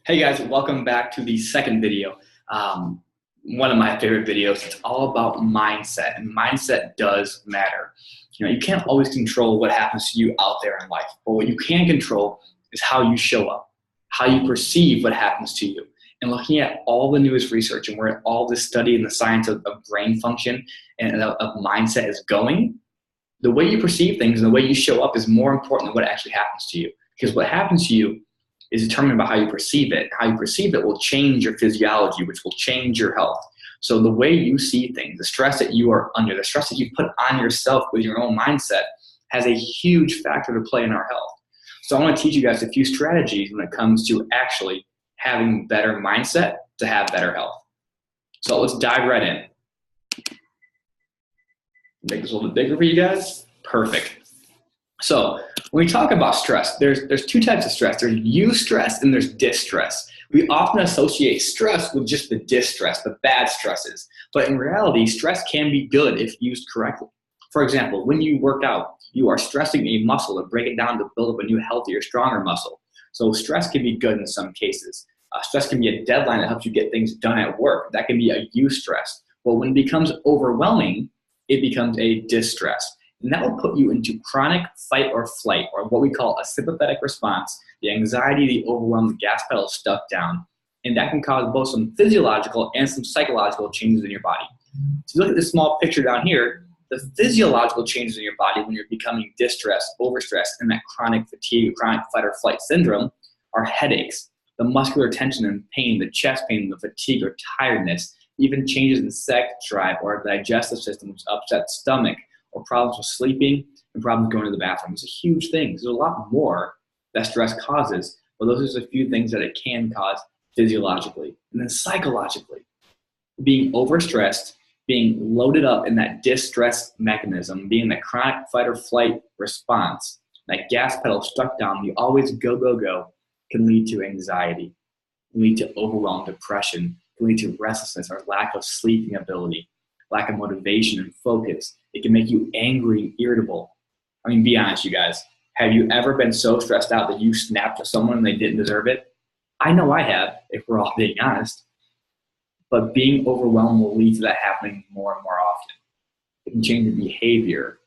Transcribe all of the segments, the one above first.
Hey guys, welcome back to the second video. One of my favorite videos. It's all about mindset, and mindset does matter. You can't always control what happens to you out there in life, but what you can control is how you show up, how you perceive what happens to you. And looking at all the newest research and where all this study and the science of brain function and of mindset is going, the way you perceive things and the way you show up is more important than what actually happens to you. Because what happens to you is determined by how you perceive it. How you perceive it will change your physiology, which will change your health. So the way you see things, the stress that you are under, the stress that you put on yourself with your own mindset has a huge factor to play in our health. So I want to teach you guys a few strategies when it comes to actually having better mindset to have better health. So let's dive right in. Make this a little bit bigger for you guys. Perfect. So when we talk about stress, there's two types of stress. There's eustress and there's distress. We often associate stress with just the distress, the bad stresses. But in reality, stress can be good if used correctly. For example, when you work out, you are stressing a muscle to break it down to build up a new, healthier, stronger muscle. So stress can be good in some cases. Stress can be a deadline that helps you get things done at work. That can be a eustress. But when it becomes overwhelming, it becomes a distress. And that will put you into chronic fight or flight, or what we call a sympathetic response. The anxiety, the overwhelm, the gas pedal stuck down. And that can cause both some physiological and some psychological changes in your body. So look at this small picture down here. The physiological changes in your body when you're becoming distressed, overstressed, and that chronic fatigue, chronic fight or flight syndrome are headaches, the muscular tension and pain, the chest pain, the fatigue or tiredness, even changes in sex drive or digestive system, which upset stomach, or problems with sleeping, and problems going to the bathroom. It's a huge thing. There's a lot more that stress causes, but those are just a few things that it can cause physiologically. And then psychologically, being overstressed, being loaded up in that distress mechanism, being in that chronic fight or flight response, that gas pedal stuck down, you always go, go, go, can lead to anxiety, can lead to overwhelm, depression, can lead to restlessness or lack of sleeping ability, lack of motivation and focus. It can make you angry and irritable. I mean, be honest, you guys. Have you ever been so stressed out that you snapped at someone and they didn't deserve it? I know I have, if we're all being honest. But being overwhelmed will lead to that happening more and more often. It can change your behavior.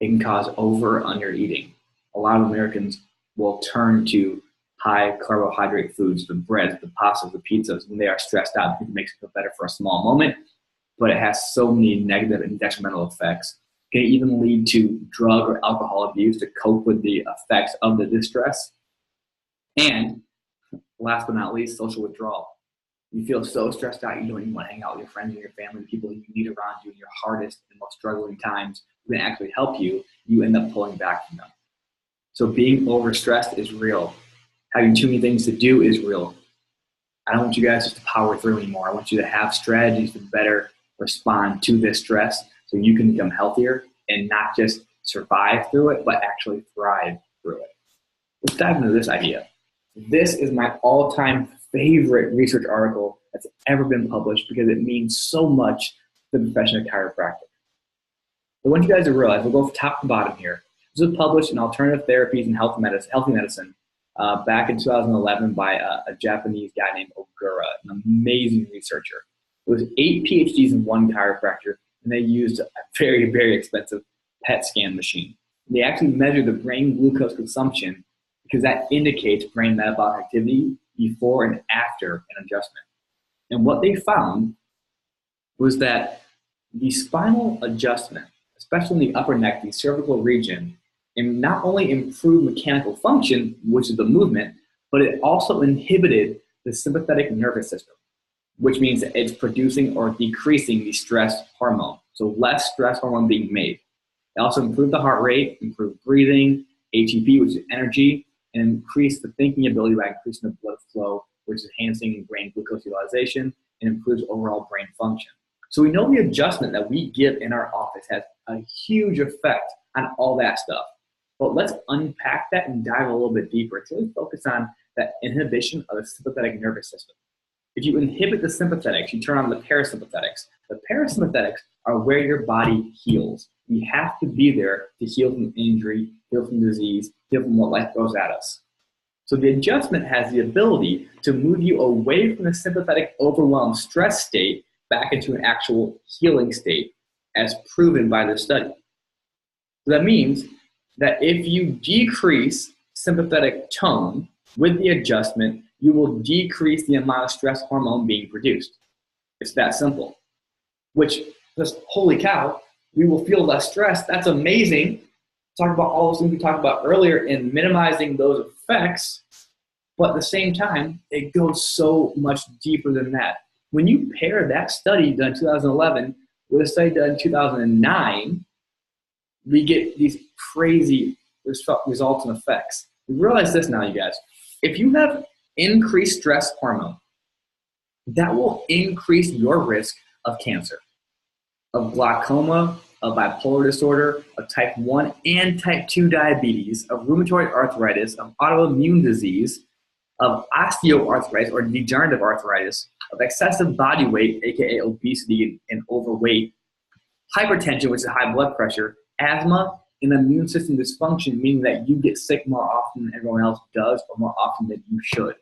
It can cause over or under eating. A lot of Americans will turn to high carbohydrate foods, the breads, the pastas, the pizzas, when they are stressed out. It makes them feel better for a small moment, but it has so many negative and detrimental effects. It can even lead to drug or alcohol abuse to cope with the effects of the distress. And last but not least, social withdrawal. You feel so stressed out, you don't even want to hang out with your friends and your family, the people you need around you in your hardest and most struggling times who can actually help you, you end up pulling back from them. So being overstressed is real. Having too many things to do is real. I don't want you guys just to power through anymore. I want you to have strategies to better respond to this stress so you can become healthier and not just survive through it, but actually thrive through it. Let's dive into this idea. This is my all-time favorite research article that's ever been published because it means so much to the profession of chiropractic. I want you guys to realize, we'll go from top to bottom here. This was published in Alternative Therapies and Healthy Medicine back in 2011 by a Japanese guy named Ogura, an amazing researcher. It was 8 PhDs and 1 chiropractor, and they used a very, very expensive PET scan machine. They actually measured the brain glucose consumption because that indicates brain metabolic activity before and after an adjustment. And what they found was that the spinal adjustment, especially in the upper neck, the cervical region, and not only improved mechanical function, which is the movement, but it also inhibited the sympathetic nervous system, which means that it's producing or decreasing the stress hormone. So less stress hormone being made. It also improved the heart rate, improved breathing, ATP, which is energy, and increased the thinking ability by increasing the blood flow, which is enhancing brain glucose utilization and improves overall brain function. So we know the adjustment that we give in our office has a huge effect on all that stuff. But let's unpack that and dive a little bit deeper. It's really focus on that inhibition of the sympathetic nervous system. If you inhibit the sympathetics, you turn on the parasympathetics. The parasympathetics are where your body heals. We have to be there to heal from injury, heal from disease, heal from what life throws at us. So the adjustment has the ability to move you away from the sympathetic overwhelmed stress state back into an actual healing state, as proven by the study. So that means that if you decrease sympathetic tone with the adjustment, you will decrease the amount of stress hormone being produced. It's that simple. Which, just holy cow, we will feel less stress. That's amazing. Talk about all those things we talked about earlier in minimizing those effects. But at the same time, it goes so much deeper than that. When you pair that study done in 2011 with a study done in 2009, we get these crazy results and effects. We realize this now, you guys. If you have increased stress hormone, that will increase your risk of cancer, of glaucoma, of bipolar disorder, of type 1 and type 2 diabetes, of rheumatoid arthritis, of autoimmune disease, of osteoarthritis or degenerative arthritis, of excessive body weight, aka obesity and overweight, hypertension, which is high blood pressure, asthma, and immune system dysfunction, meaning that you get sick more often than everyone else does or more often than you should.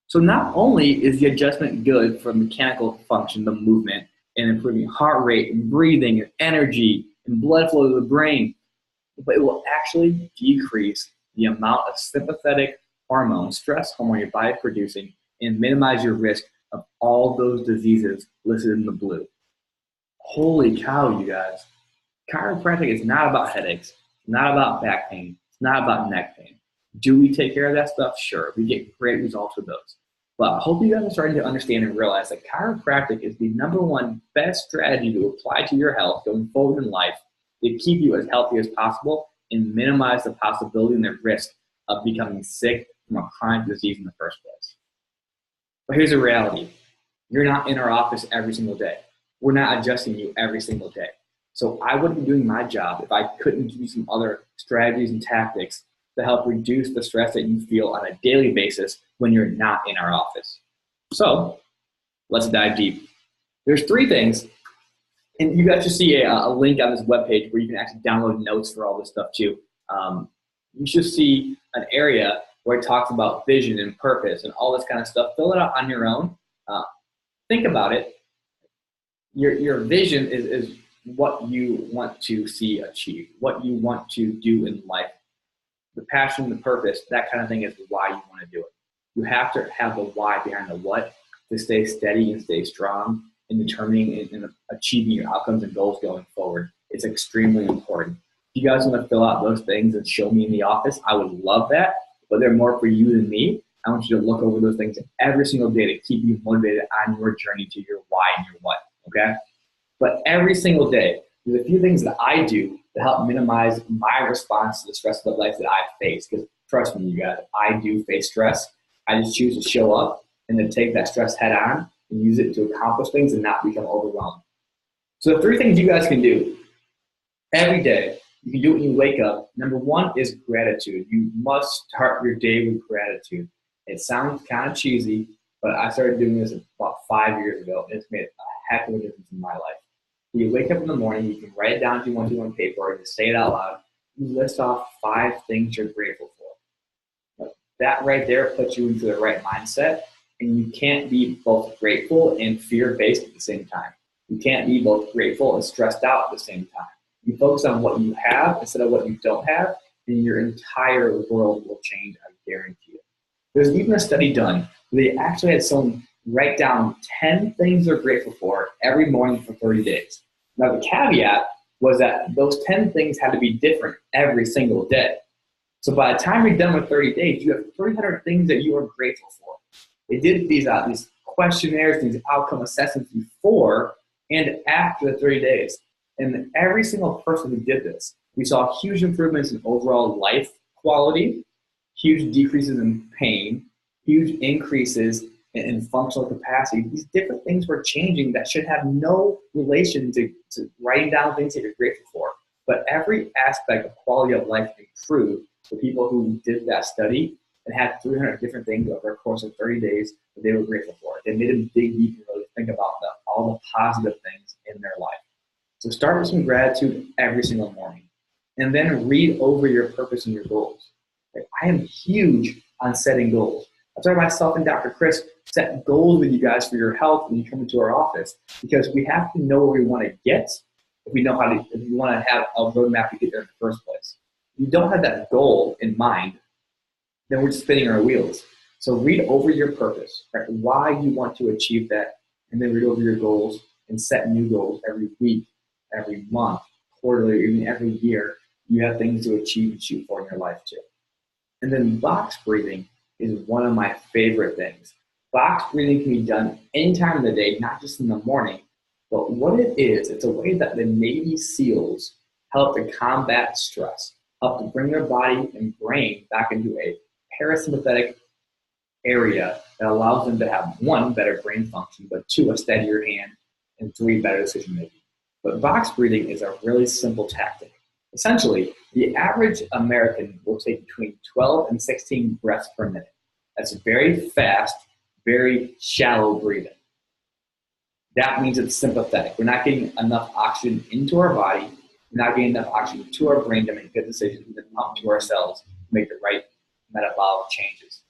So not only is the adjustment good for mechanical function, the movement, and improving heart rate and breathing and energy and blood flow to the brain, but it will actually decrease the amount of sympathetic hormone, stress hormone your body is producing, and minimize your risk of all those diseases listed in the blue. Holy cow, you guys. Chiropractic is not about headaches, not about back pain, it's not about neck pain. Do we take care of that stuff? Sure, we get great results with those. But I hope you guys are starting to understand and realize that chiropractic is the #1 best strategy to apply to your health going forward in life to keep you as healthy as possible and minimize the possibility and the risk of becoming sick from a chronic disease in the first place. But here's the reality. You're not in our office every single day. We're not adjusting you every single day. So I wouldn't be doing my job if I couldn't give you some other strategies and tactics to help reduce the stress that you feel on a daily basis when you're not in our office. So let's dive deep. There's 3 things, and you guys should see a link on this webpage where you can actually download notes for all this stuff too. You should see an area where it talks about vision and purpose and all this kind of stuff. Fill it out on your own. Think about it. Your vision is what you want to see achieved, what you want to do in life. The passion, the purpose, that kind of thing is why you want to do it. You have to have the why behind the what to stay steady and stay strong in determining and achieving your outcomes and goals going forward. It's extremely important. If you guys want to fill out those things and show me in the office, I would love that, but they're more for you than me. I want you to look over those things every single day to keep you motivated on your journey to your why and your what, okay? But every single day, there's a few things that I do to help minimize my response to the stress of the life that I face. Because trust me, you guys, I do face stress. I just choose to show up and then take that stress head on and use it to accomplish things and not become overwhelmed. So the 3 things you guys can do every day, you can do it when you wake up. #1 is gratitude. You must start your day with gratitude. It sounds kind of cheesy, but I started doing this about 5 years ago, and it's made a heck of a difference in my life. You wake up in the morning, you can write it down if you want to on paper, or just say it out loud. You list off 5 things you're grateful for. That right there puts you into the right mindset, and you can't be both grateful and fear-based at the same time. You can't be both grateful and stressed out at the same time. You focus on what you have instead of what you don't have, and your entire world will change, I guarantee you. There's even a study done where they actually had someone write down 10 things they're grateful for every morning for 30 days. Now, the caveat was that those 10 things had to be different every single day. So by the time you're done with 30 days, you have 300 things that you are grateful for. They did these questionnaires, these outcome assessments before and after the 30 days. And every single person who did this, we saw huge improvements in overall life quality, huge decreases in pain, huge increases in functional capacity. These different things were changing that should have no relation to writing down things that you're grateful for. But every aspect of quality of life improved for people who did that study and had 300 different things over a course of 30 days that they were grateful for. It made them dig deep and really think about all the positive things in their life. So start with some gratitude every single morning, and then read over your purpose and your goals. I am huge on setting goals. That's why myself and Dr. Chris set goals with you guys for your health when you come into our office, because we have to know where we want to get if we know if we want to have a roadmap to get there in the first place. If you don't have that goal in mind, then we're just spinning our wheels. So read over your purpose, right? Why you want to achieve that, and then read over your goals and set new goals every week, every month, quarterly, even every year. You have things to achieve and shoot for in your life too. And then box breathing is one of my favorite things. Box breathing can be done any time of the day, not just in the morning. But what it is, it's a way that the Navy SEALs help to combat stress, help to bring their body and brain back into a parasympathetic area that allows them to have, 1, better brain function, but 2, a steadier hand, and 3, better decision making. But box breathing is a really simple tactic. Essentially, the average American will take between 12 and 16 breaths per minute. That's very fast, very shallow breathing. That means it's sympathetic. We're not getting enough oxygen into our body. We're not getting enough oxygen to our brain to make good decisions, and then pump to our cells to make the right metabolic changes.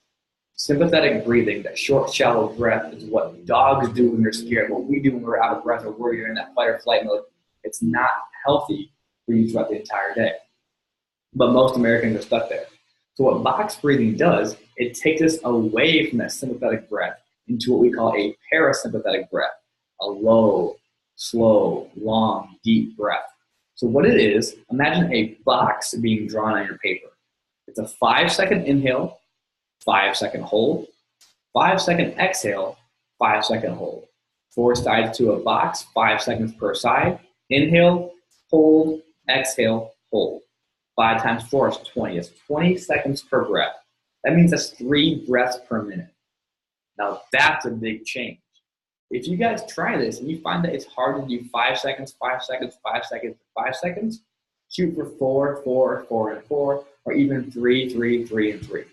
Sympathetic breathing, that short, shallow breath, is what dogs do when they're scared, what we do when we're out of breath or worried or in that fight or flight mode. It's not healthy for you throughout the entire day. But most Americans are stuck there. So what box breathing does, it takes us away from that sympathetic breath into what we call a parasympathetic breath, a low, slow, long, deep breath. So what it is, imagine a box being drawn on your paper. It's a 5-second inhale, 5-second hold, 5-second exhale, 5-second hold. 4 sides to a box, 5 seconds per side. Inhale, hold, exhale, hold. 5 times 4 is 20. It's 20 seconds per breath. That means that's 3 breaths per minute. Now that's a big change. If you guys try this and you find that it's hard to do 5 seconds, 5 seconds, 5 seconds, 5 seconds, shoot for 4, 4, 4, and 4, or even 3, 3, 3, and 3.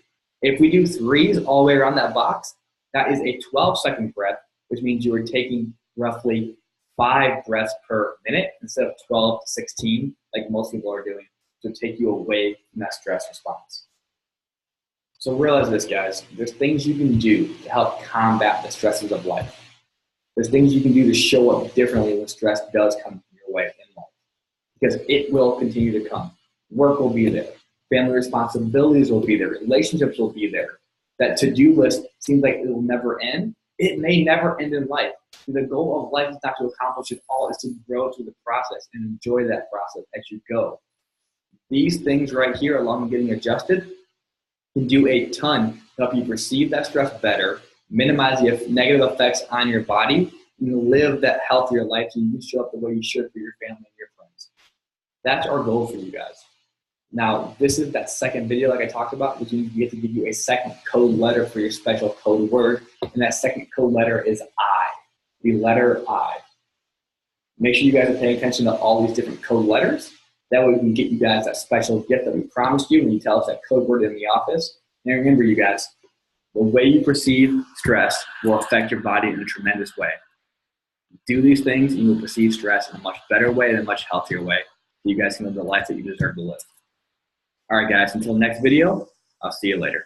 If we do 3s all the way around that box, that is a 12-second breath, which means you are taking roughly 5 breaths per minute instead of 12 to 16, like most people are doing, to take you away from that stress response. So realize this, guys. There's things you can do to help combat the stresses of life. There's things you can do to show up differently when stress does come your way in life, because it will continue to come. Work will be there. Family responsibilities will be there. Relationships will be there. That to-do list seems like it will never end. It may never end in life. The goal of life is not to accomplish it all. It's to grow through the process and enjoy that process as you go. These things right here, along with getting adjusted, can do a ton to help you perceive that stress better, minimize the negative effects on your body, and live that healthier life so you can show up the way you should for your family and your friends. That's our goal for you guys. Now, this is that second video like I talked about, which means we get to give you a second code letter for your special code word, and that second code letter is I, the letter I. Make sure you guys are paying attention to all these different code letters. That way we can get you guys that special gift that we promised you when you tell us that code word in the office. And remember, you guys, the way you perceive stress will affect your body in a tremendous way. Do these things and you will perceive stress in a much better way and a much healthier way, so you guys can live the life that you deserve to live. All right, guys, until next video, I'll see you later.